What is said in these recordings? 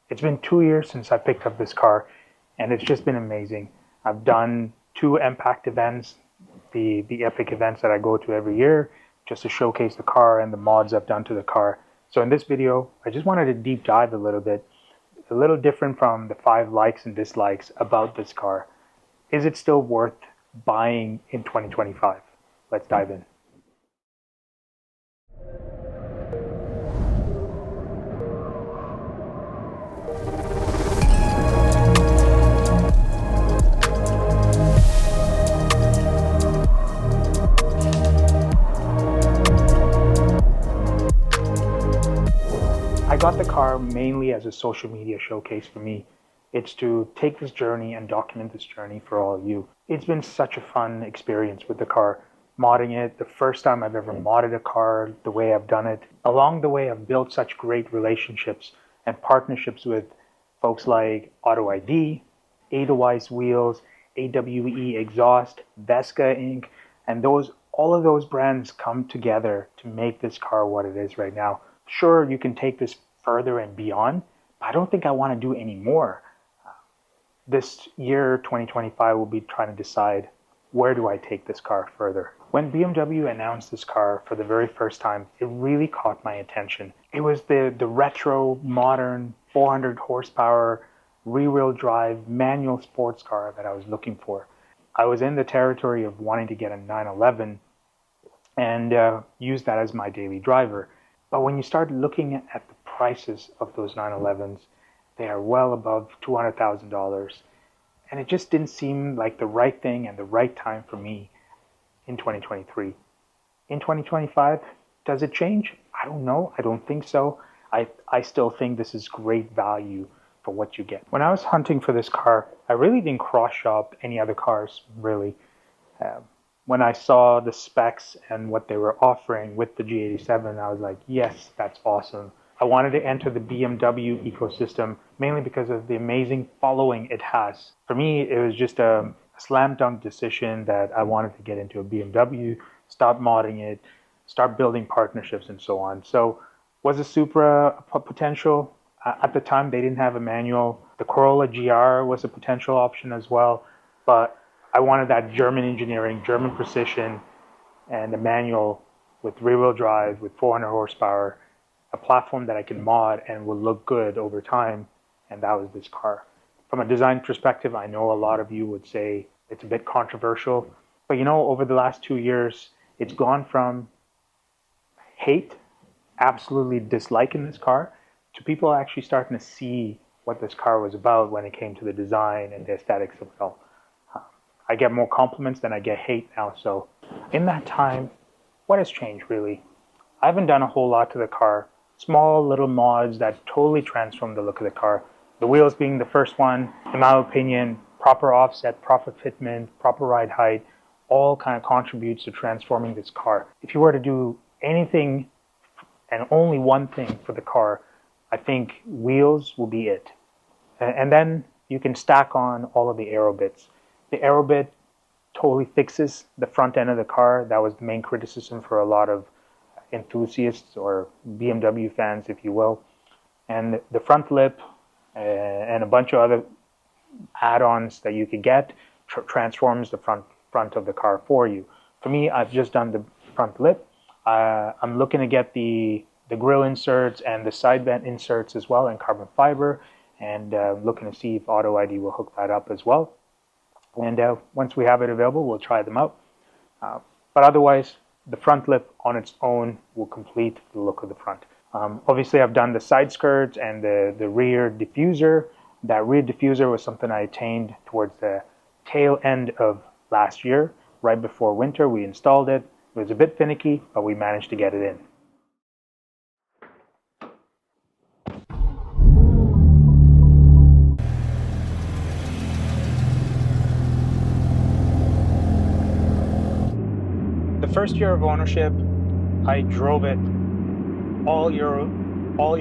It's been 2 years since I picked up this car, and it's just been amazing. I've done two Impact events, the epic events that I go to every year, just to showcase the car and the mods I've done to the car. So in this video, I just wanted to deep dive a little different from the 5 likes and dislikes about this car. Is it still worth buying in 2025? Let's dive in. I got the car mainly as a social media showcase for me. It's to take this journey and document this journey for all of you. It's been such a fun experience with the car, modding it, the first time I've ever modded a car, the way I've done it. Along the way, I've built such great relationships and partnerships with folks like Auto ID, Edelweiss Wheels, AWE Exhaust, Vesca Inc., and all of those brands come together to make this car what it is right now. Sure, you can take this further and beyond, but I don't think I want to do any more. This year, 2025, we'll be trying to decide, where do I take this car further? When BMW announced this car for the very first time, it really caught my attention. It was the retro, modern, 400 horsepower, rear-wheel drive, manual sports car that I was looking for. I was in the territory of wanting to get a 911 and use that as my daily driver. But when you start looking at the prices of those 911s, they are well above $200,000. And it just didn't seem like the right thing and the right time for me in 2023. In 2025, does it change? I don't know. I don't think so. I still think this is great value for what you get. When I was hunting for this car, I really didn't cross-shop any other cars, really. When I saw the specs and what they were offering with the G87, I was like, yes, that's awesome. I wanted to enter the BMW ecosystem mainly because of the amazing following it has. For me, it was just a slam dunk decision that I wanted to get into a BMW, stop modding it, start building partnerships and so on. So was the Supra a potential? At the time, they didn't have a manual. The Corolla GR was a potential option as well, but I wanted that German engineering, German precision, and a manual with rear-wheel drive, with 400 horsepower, a platform that I can mod and will look good over time, and that was this car. From a design perspective, I know a lot of you would say it's a bit controversial, but over the last 2 years, it's gone from hate, absolutely disliking this car, to people actually starting to see what this car was about when it came to the design and the aesthetics of it all. I get more compliments than I get hate now. So in that time, what has changed really? I haven't done a whole lot to the car. Small little mods that totally transform the look of the car. The wheels being the first one, in my opinion, proper offset, proper fitment, proper ride height, all kind of contributes to transforming this car. If you were to do anything and only one thing for the car, I think wheels will be it. And then you can stack on all of the aero bits. The aero bit totally fixes the front end of the car. That was the main criticism for a lot of enthusiasts or BMW fans, if you will. And the front lip and a bunch of other add-ons that you could get transforms the front of the car for you. For me, I've just done the front lip. I'm looking to get the grille inserts and the side vent inserts as well in carbon fiber, and looking to see if Auto ID will hook that up as well. And once we have it available, we'll try them out. But otherwise, the front lip on its own will complete the look of the front. Obviously, I've done the side skirts and the rear diffuser. That rear diffuser was something I attained towards the tail end of last year. Right before winter, we installed it. It was a bit finicky, but we managed to get it in. The first year of ownership, I drove it all year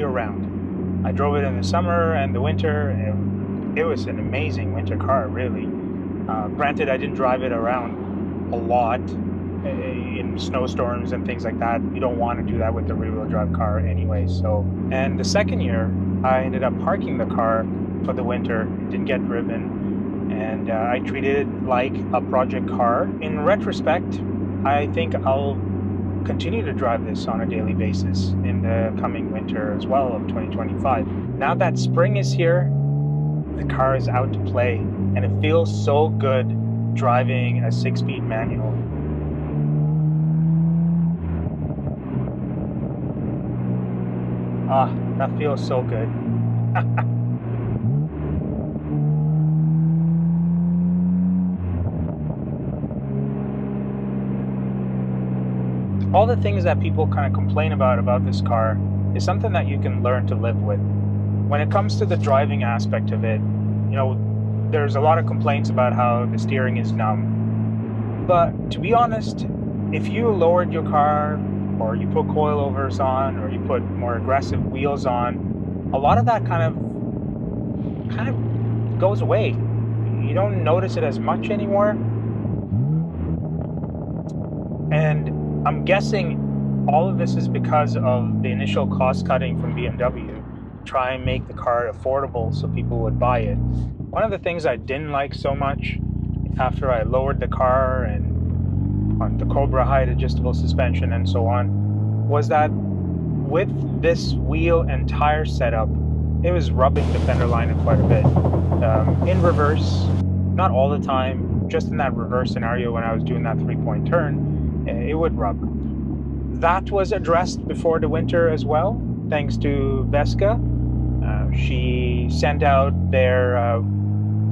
round. I drove it in the summer and the winter, and it was an amazing winter car, really. Granted, I didn't drive it around a lot in snowstorms and things like that. You don't want to do that with the rear-wheel drive car anyway. And the second year, I ended up parking the car for the winter. It didn't get driven, and I treated it like a project car. In retrospect, I think I'll continue to drive this on a daily basis in the coming winter as well of 2025. Now that spring is here, the car is out to play, and it feels so good driving a 6-speed manual. Ah, that feels so good. All the things that people kind of complain about this car is something that you can learn to live with. When it comes to the driving aspect of it, there's a lot of complaints about how the steering is numb. But to be honest, if you lowered your car, or you put coilovers on, or you put more aggressive wheels on, a lot of that kind of goes away. You don't notice it as much anymore. And I'm guessing all of this is because of the initial cost cutting from BMW to try and make the car affordable so people would buy it. One of the things I didn't like so much after I lowered the car and on the Cobra height adjustable suspension and so on was that with this wheel and tire setup, it was rubbing the fender liner quite a bit. In reverse, not all the time, just in that reverse scenario when I was doing that 3-point turn, it would rub. That was addressed before the winter as well, thanks to Vesca. She sent out their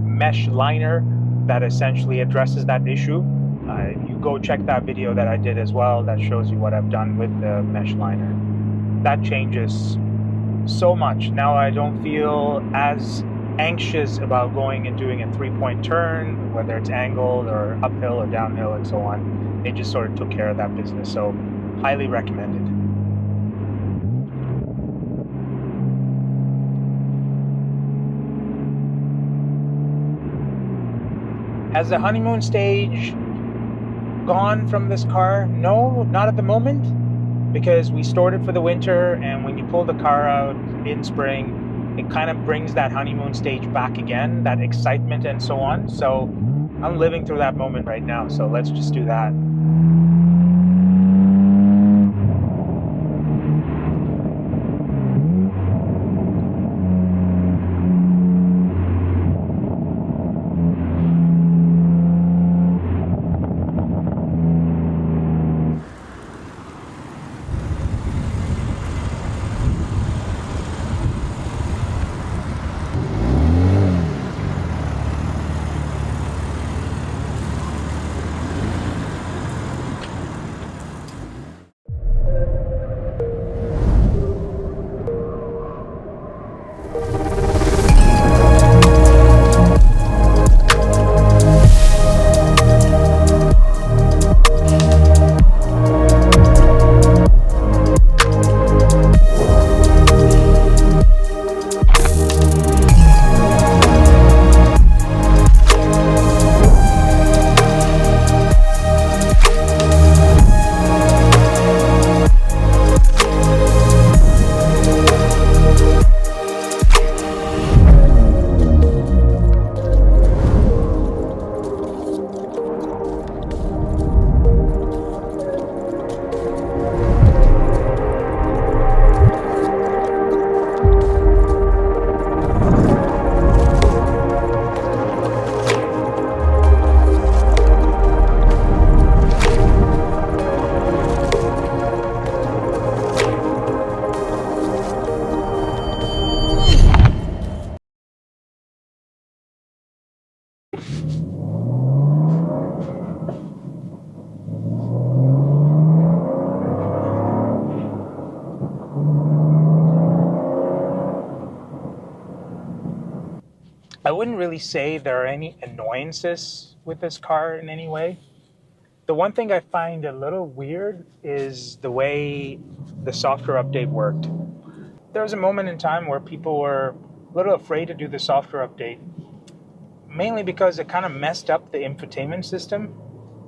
mesh liner that essentially addresses that issue. You go check that video that I did as well that shows you what I've done with the mesh liner. That changes so much. Now I don't feel as anxious about going and doing a 3-point turn, whether it's angled or uphill or downhill and so on. They just sort of took care of that business, so highly recommended. Has the honeymoon stage gone from this car? No, not at the moment, because we stored it for the winter, and when you pull the car out in spring, it kind of brings that honeymoon stage back again, that excitement and so on. So I'm living through that moment right now, so let's just do that. I wouldn't really say there are any annoyances with this car in any way. The one thing I find a little weird is the way the software update worked. There was a moment in time where people were a little afraid to do the software update, mainly because it kind of messed up the infotainment system.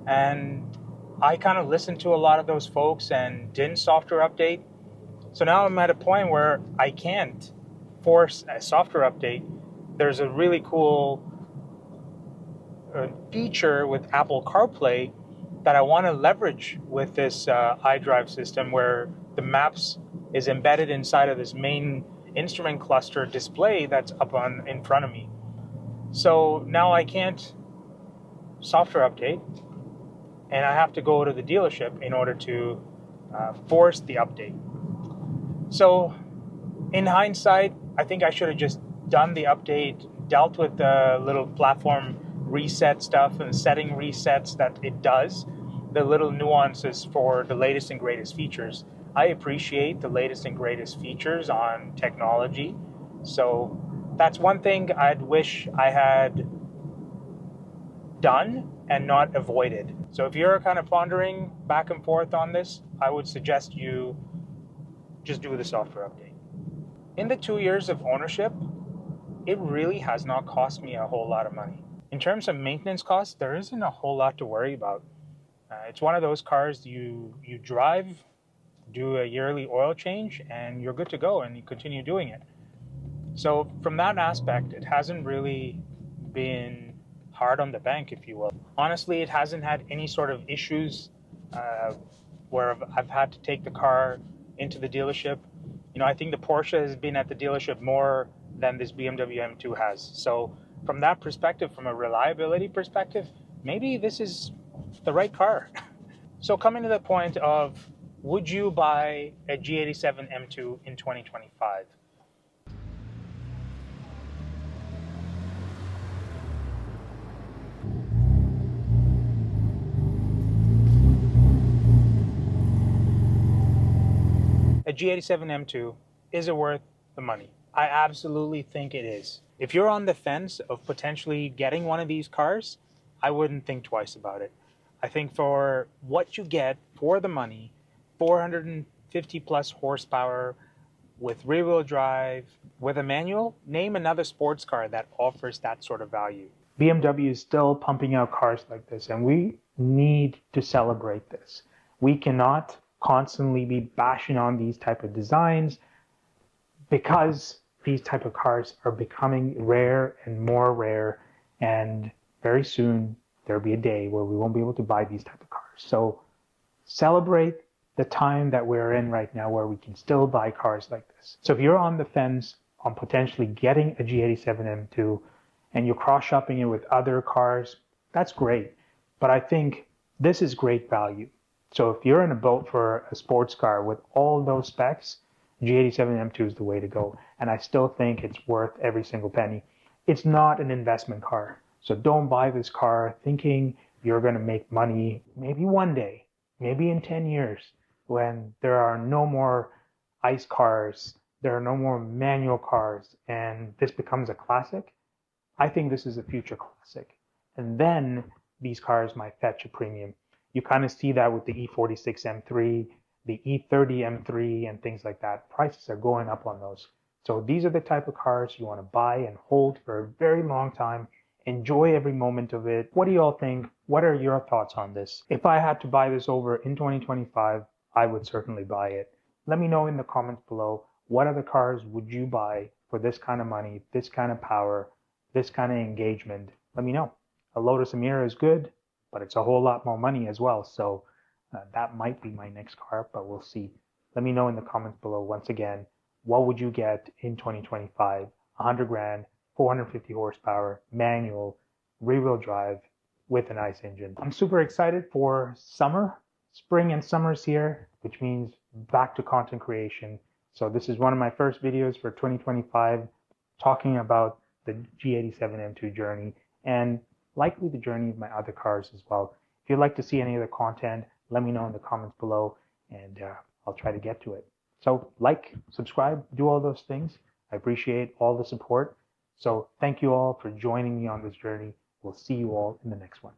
And I kind of listened to a lot of those folks and didn't software update. So now I'm at a point where I can't force a software update, there's a really cool feature with Apple CarPlay that I want to leverage with this iDrive system, where the maps is embedded inside of this main instrument cluster display that's up in front of me. So now I can't software update, and I have to go to the dealership in order to force the update. So in hindsight, I think I should have just done the update, dealt with the little platform reset stuff and setting resets that it does, the little nuances for the latest and greatest features. I appreciate the latest and greatest features on technology. So that's one thing I'd wish I had done and not avoided. So if you're kind of pondering back and forth on this, I would suggest you just do the software update. In the 2 years of ownership, it really has not cost me a whole lot of money. In terms of maintenance costs, there isn't a whole lot to worry about. It's one of those cars you drive, do a yearly oil change, and you're good to go, and you continue doing it. So from that aspect, it hasn't really been hard on the bank, if you will. Honestly, it hasn't had any sort of issues where I've had to take the car into the dealership. You know, I think the Porsche has been at the dealership more than this BMW M2 has. So from that perspective, from a reliability perspective, maybe this is the right car. So coming to the point of, would you buy a G87 M2 in 2025? A G87 M2, is it worth the money? I absolutely think it is. If you're on the fence of potentially getting one of these cars, I wouldn't think twice about it. I think for what you get for the money, 450 plus horsepower with rear-wheel drive, with a manual, name another sports car that offers that sort of value. BMW is still pumping out cars like this, and we need to celebrate this. We cannot constantly be bashing on these type of designs, because these type of cars are becoming rare and more rare, and very soon there'll be a day where we won't be able to buy these type of cars. So celebrate the time that we're in right now, where we can still buy cars like this. So if you're on the fence on potentially getting a G87 M2 and you're cross-shopping it with other cars, that's great. But I think this is great value. So if you're in a boat for a sports car with all those specs, G87 M2 is the way to go. And I still think it's worth every single penny. It's not an investment car. So don't buy this car thinking you're going to make money maybe one day, maybe in 10 years, when there are no more ICE cars, there are no more manual cars, and this becomes a classic. I think this is a future classic. And then these cars might fetch a premium. You kind of see that with the E46 M3, the E30 M3, and things like that. Prices are going up on those. So these are the type of cars you want to buy and hold for a very long time. Enjoy every moment of it. What do you all think? What are your thoughts on this? If I had to buy this over in 2025, I would certainly buy it. Let me know in the comments below, what other cars would you buy for this kind of money, this kind of power, this kind of engagement? Let me know. A Lotus Emira is good, but it's a whole lot more money as well. So that might be my next car, but we'll see. Let me know in the comments below. Once again, what would you get in 2025? 100 grand, 450 horsepower, manual, rear-wheel drive with an ICE engine. I'm super excited for summer. Spring and summer's here, which means back to content creation. So this is one of my first videos for 2025, talking about the G87 M2 journey and likely the journey of my other cars as well. If you'd like to see any other content, let me know in the comments below, and I'll try to get to it. So like, subscribe, do all those things. I appreciate all the support. So thank you all for joining me on this journey. We'll see you all in the next one.